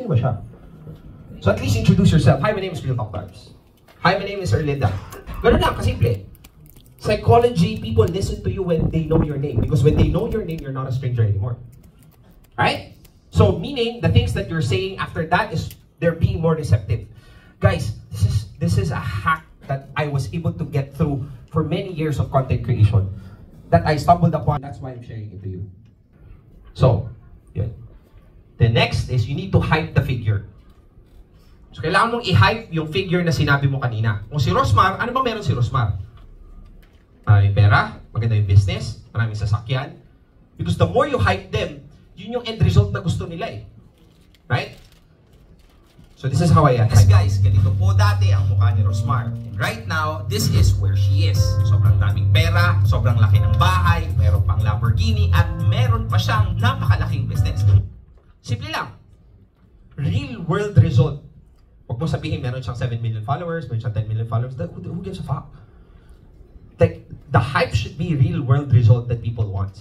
ba siya? So at least introduce yourself. Hi, my name is Real Talk Vibes. Hi, my name is Erlinda. Ganun lang, kasimple. Psychology, people listen to you when they know your name. Because when they know your name, you're not a stranger anymore. Right? So meaning, the things that you're saying after that is they're being more receptive. Guys, this is a hack that I was able to get through for many years of content creation that I stumbled upon. That's why I'm sharing it to you. So, yun. The next is you need to hype the figure. So, kailangan mong i-hype yung figure na sinabi mo kanina. Kung si Rosmar, ano ba meron si Rosmar? Maraming pera, maganda yung business, maraming sasakyan. Because the more you hype them, yun yung end result na gusto nila eh. Right? So this is how I am. Yes guys, ganito po dati ang mukha ni Rosmar. And right now, this is where she is. Sobrang daming pera, sobrang laki ng bahay, meron pang Lamborghini, at meron pa siyang napakalaking business. Simple lang. Real world result. Huwag mo sabihin meron siyang 7 million followers, meron siyang 10 million followers. Who gives a fuck? Like, the hype should be real world result that people want.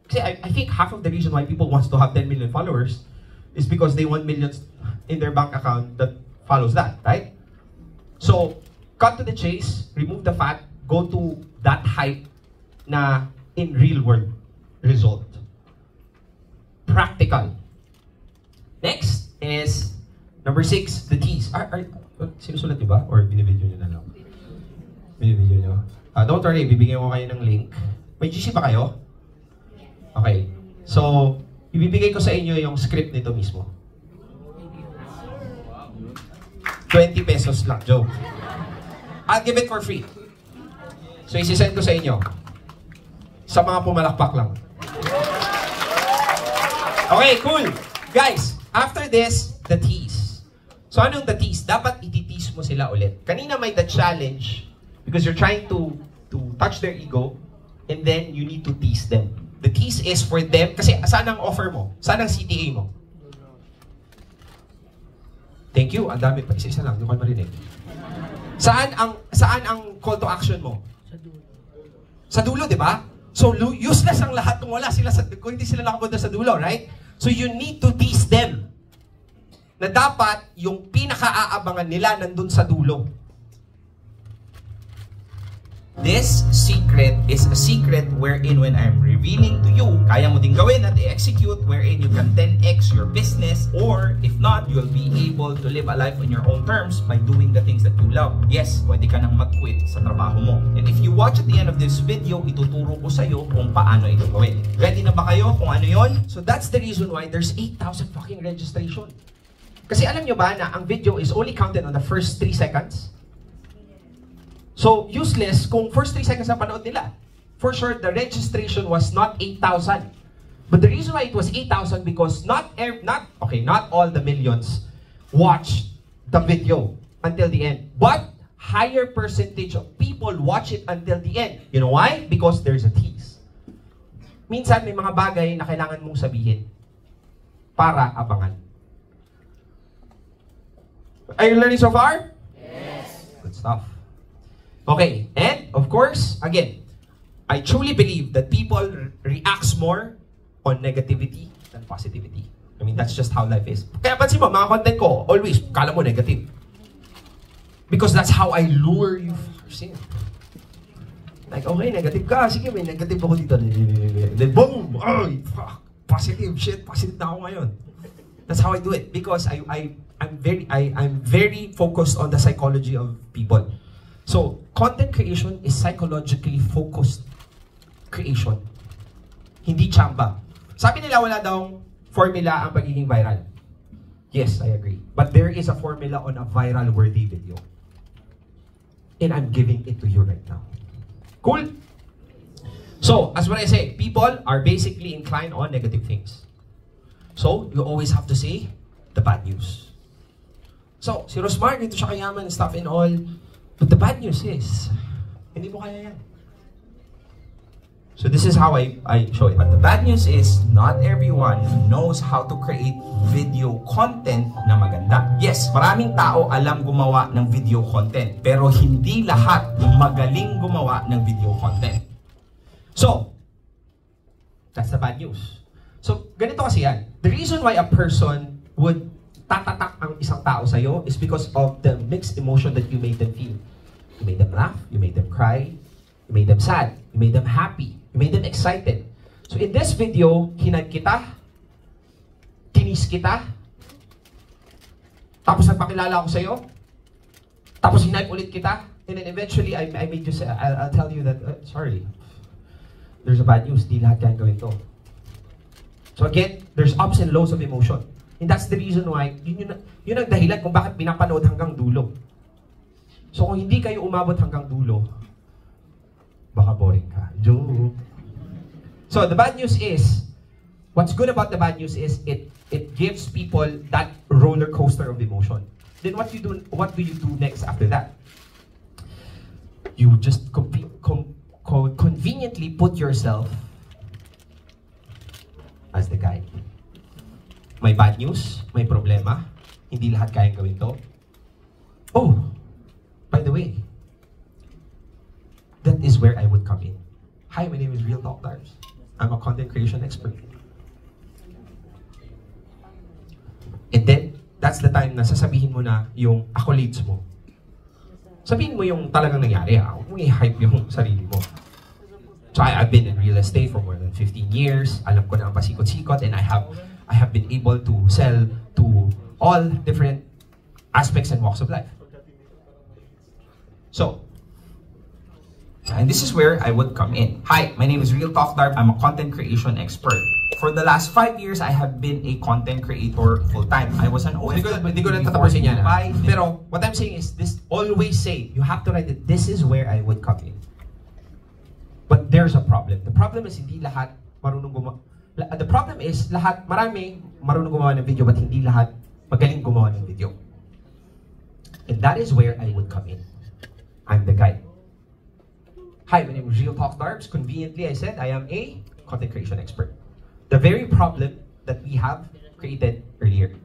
Kasi I think half of the reason why people wants to have 10 million followers is because they want millions in their bank account that follows that, right? So, cut to the chase, remove the fat, go to that hype na in real world result. Practical. Next is number 6, the T's. Sinusulat niyo ba? Or binivideo niyo na lang? Binivideo niyo. Don't worry, bibigyan ko kayo ng link. May GC ba kayo? Okay. So, ibibigay ko sa inyo yung script nito mismo. 20 pesos lang, joke. I'll give it for free. So, isi-send ko sa inyo. Sa mga pumalakpak lang. Okay, cool. Guys, after this, the tease. So, anong the tease? Dapat iti-tease mo sila ulit. Kanina may the challenge because you're trying to touch their ego and then you need to tease them. The tease is for them, kasi saan ang offer mo? Saan ang CTA mo? Thank you. Ang dami pa. Isa-isa lang. Hindi ko marinig. Saan ang call to action mo? Sa dulo. Sa dulo, di ba? So, useless ang lahat kung wala sila kung hindi sila nakapunta sa dulo, right? So, you need to tease them. Na dapat, yung pinaka-aabangan nila nandun sa dulo. This secret is a secret wherein when I'm revealing to you, kaya mo din gawin at i-execute wherein you can 10x your business, or if not, you'll be able to live a life on your own terms by doing the things that you love. Yes, pwede ka nang mag-quit sa trabaho mo. And if you watch at the end of this video, ituturo ko sa'yo kung paano ito gawin. Ready na ba kayo kung ano yon? So that's the reason why there's 8,000 fucking registration. Kasi alam nyo ba na ang video is only counted on the first 3 seconds? So, useless kung first 3 seconds na panood nila. For sure, the registration was not 8,000. But the reason why it was 8,000 because not all the millions watched the video until the end. But, higher percentage of people watch it until the end. You know why? Because there's a tease. Minsan, may mga bagay na kailangan mong sabihin para abangan. Are you learning so far? Yes. Good stuff. Okay, and of course, again, I truly believe that people reacts more on negativity than positivity. I mean, that's just how life is. Kaya pansin mo, mga content ko, always, kala mo negative. Because that's how I lure you first in. Like, okay, negative ka. Sige, may negative ako dito. Then, boom! Ay, fuck! Positive, shit. Positive na ako ngayon. That's how I do it. Because I'm very focused on the psychology of people. So, content creation is psychologically focused creation. Hindi chamba. Sabi nila wala daw formula ang pagiging viral. Yes, I agree. But there is a formula on a viral-worthy video. And I'm giving it to you right now. Cool? So, as what I say, people are basically inclined on negative things. So, you always have to say the bad news. So, si Rosmar, dito siya kayaman, stuff and all. But the bad news is, hindi mo kaya yan. So this is how I show it. But the bad news is, not everyone knows how to create video content na maganda. Yes, maraming tao alam gumawa ng video content, pero hindi lahat magaling gumawa ng video content. So, that's the bad news. So, ganito kasi yan. The reason why a person would tatatak ang isang tao sa'yo is because of the mixed emotion that you made them feel. You made them laugh, you made them cry, you made them sad, you made them happy, you made them excited. So in this video, hinag kita, tinis kita, tapos nagpakilala ako sa'yo, tapos hinag ulit kita, and then eventually I made you say, I'll tell you that, sorry, there's a bad news, di lahat kayang gawin to. So again, there's ups and lows of emotion. And that's the reason why, yun ang dahilan kung bakit pinapanood hanggang dulo. So kung hindi kayo umabot hanggang dulo, baka boring ka. Joke. So the bad news is, what's good about the bad news is it gives people that roller coaster of emotion. Then what do you do next after that? You just conveniently put yourself as the guy. May bad news, may problema, hindi lahat kayang gawin to. Oh, by the way, that is where I would come in. Hi, my name is Real Talk Darbs. I'm a content creation expert. And then, that's the time na sasabihin mo na yung accolades mo. Sabihin mo yung talagang nangyari, huwag mong i-hype yung sarili mo. So I've been in real estate for more than 15 years. Alam ko na ang pasikot-sikot, and I have been able to sell to all different aspects and walks of life. So, and this is where I would come in. Hi, my name is Real Talk Darb. I'm a content creation expert. For the last 5 years, I have been a content creator full-time. I was an OFW. Hindi ko na tatapusin yan. Pero what I'm saying is, this always say, you have to write that this is where I would come in. But there's a problem. The problem is hindi lahat marunong gumawa. The problem is marami marunong gumawa ng video but hindi lahat magaling gumawa ng video. And that is where I would come in. I'm the guy. Hi, my name is Real Talk Darbs. Conveniently, I said I am a content creation expert. The very problem that we have created earlier.